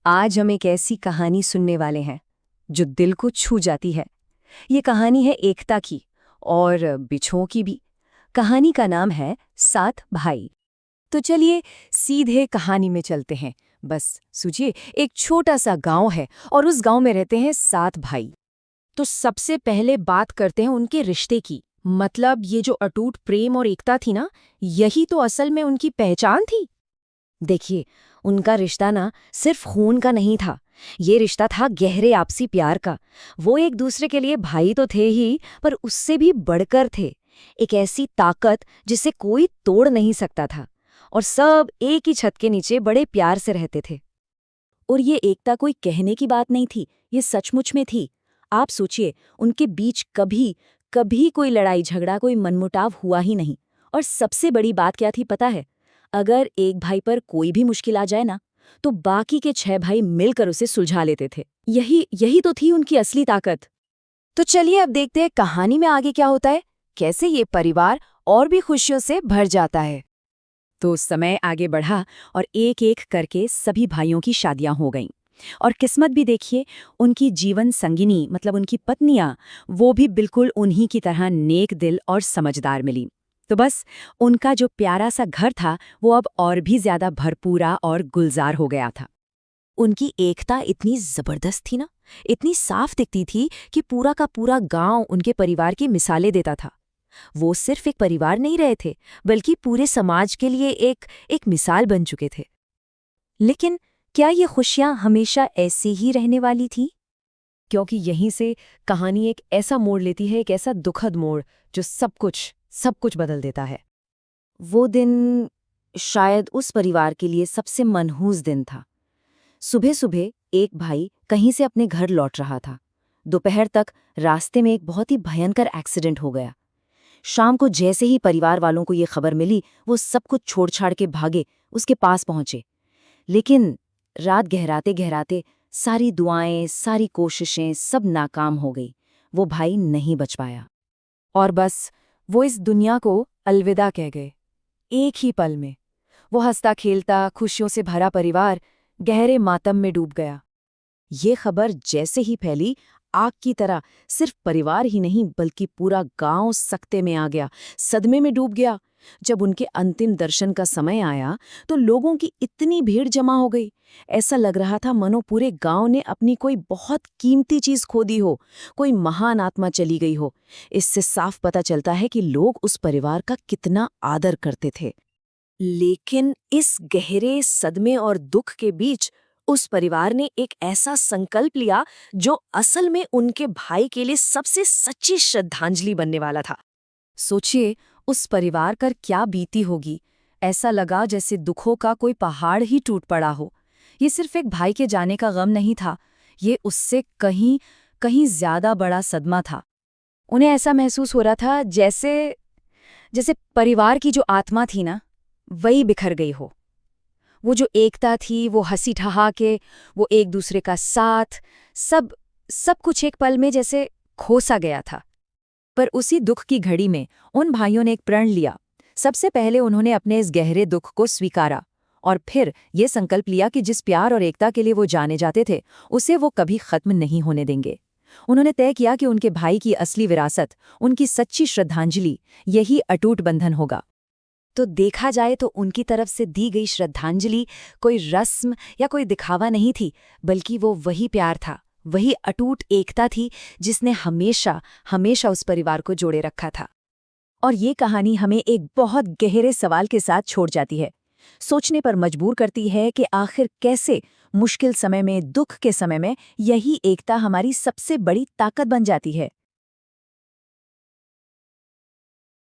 आज हम एक ऐसी कहानी सुनने वाले हैं जो दिल को छू जाती है। ये कहानी है एकता की और बिछुओं की भी। कहानी का नाम है सात भाई। तो चलिए सीधे कहानी में चलते हैं। बस सोचिए, एक छोटा सा गांव है और उस गांव में रहते हैं 7 भाई। तो सबसे पहले बात करते हैं उनके रिश्ते की। मतलब ये जो अटूट प्रेम और एकता थी ना, यही तो असल में उनकी पहचान थी। देखिए, उनका रिश्ता ना सिर्फ खून का नहीं था, ये रिश्ता था गहरे आपसी प्यार का। वो एक दूसरे के लिए भाई तो थे ही, पर उससे भी बढ़कर थे। एक ऐसी ताकत जिसे कोई तोड़ नहीं सकता था, और सब एक ही छत के नीचे बड़े प्यार से रहते थे। और ये एकता कोई कहने की बात नहीं थी, ये सचमुच में थी। आप सोचिए, उनके बीच कभी कभी कोई लड़ाई झगड़ा, कोई मनमुटाव हुआ ही नहीं। और सबसे बड़ी बात क्या थी पता है? अगर एक भाई पर कोई भी मुश्किल आ जाए ना, तो बाकी के 6 भाई मिलकर उसे सुलझा लेते थे। यही यही तो थी उनकी असली ताकत। तो चलिए अब देखते हैं कहानी में आगे क्या होता है, कैसे ये परिवार और भी खुशियों से भर जाता है। तो समय आगे बढ़ा और एक एक करके सभी भाइयों की शादियां हो गईं। और किस्मत भी देखिए, उनकी जीवन संगिनी मतलब उनकी पत्नियां, वो भी बिल्कुल उन्हीं की तरह नेक दिल और समझदार मिली। तो बस उनका जो प्यारा सा घर था, वो अब और भी ज्यादा भरपूरा और गुलजार हो गया था। उनकी एकता इतनी जबरदस्त थी ना, इतनी साफ दिखती थी कि पूरा का पूरा गांव उनके परिवार की मिसालें देता था। वो सिर्फ एक परिवार नहीं रहे थे, बल्कि पूरे समाज के लिए एक मिसाल बन चुके थे। लेकिन क्या ये खुशियां हमेशा ऐसी ही रहने वाली थी? क्योंकि यहीं से कहानी एक ऐसा मोड़ लेती है, एक ऐसा दुखद मोड़ जो सब कुछ बदल देता है। वो दिन शायद उस परिवार के लिए सबसे मनहूस दिन था। सुबह सुबह एक भाई कहीं से अपने घर लौट रहा था। दोपहर तक रास्ते में एक बहुत ही भयंकर एक्सीडेंट हो गया। शाम को जैसे ही परिवार वालों को ये खबर मिली, वो सब कुछ छोड़ छाड़ के भागे, उसके पास पहुंचे। लेकिन रात गहराते गहराते सारी दुआएं, सारी कोशिशें सब नाकाम हो गई। वो भाई नहीं बच पाया। और बस वो इस दुनिया को अलविदा कह गए, एक ही पल में। वो हंसता खेलता खुशियों से भरा परिवार गहरे मातम में डूब गया। ये खबर जैसे ही फैली, आग की तरह सिर्फ परिवार ही नहीं बल्कि पूरा गांव सकते में आ गया, सदमे में डूब गया। जब उनके अंतिम दर्शन का समय आया, तो लोगों की इतनी भीड़ जमा हो गई, ऐसा लग रहा था मानो पूरे गांव ने अपनी कोई बहुत कीमती चीज खो दी हो, कोई महान आत्मा चली गई हो। इससे साफ पता चलता है कि लोग उस परिवार का कितना आदर करते थे। लेकिन इस गहरे सदमे और दुख के बीच उस परिवार ने एक ऐसा संकल्प लिया जो असल में उनके भाई के लिए सबसे सच्ची श्रद्धांजलि बनने वाला था। सोचिए, उस परिवार पर क्या बीती होगी। ऐसा लगा जैसे दुखों का कोई पहाड़ ही टूट पड़ा हो। ये सिर्फ एक भाई के जाने का गम नहीं था, ये उससे कहीं कहीं ज्यादा बड़ा सदमा था। उन्हें ऐसा महसूस हो रहा था जैसे जैसे परिवार की जो आत्मा थी ना, वही बिखर गई हो। वो जो एकता थी, वो हंसी ठहाके, वो एक दूसरे का साथ, सब सब कुछ एक पल में जैसे खोसा गया था। पर उसी दुख की घड़ी में उन भाइयों ने एक प्रण लिया। सबसे पहले उन्होंने अपने इस गहरे दुख को स्वीकारा, और फिर ये संकल्प लिया कि जिस प्यार और एकता के लिए वो जाने जाते थे, उसे वो कभी खत्म नहीं होने देंगे। उन्होंने तय किया कि उनके भाई की असली विरासत, उनकी सच्ची श्रद्धांजलि, यही अटूट बंधन होगा। तो देखा जाए तो उनकी तरफ से दी गई श्रद्धांजलि कोई रस्म या कोई दिखावा नहीं थी, बल्कि वो वही प्यार था, वही अटूट एकता थी जिसने हमेशा हमेशा उस परिवार को जोड़े रखा था। और ये कहानी हमें एक बहुत गहरे सवाल के साथ छोड़ जाती है, सोचने पर मजबूर करती है कि आखिर कैसे मुश्किल समय में, दुख के समय में यही एकता हमारी सबसे बड़ी ताकत बन जाती है।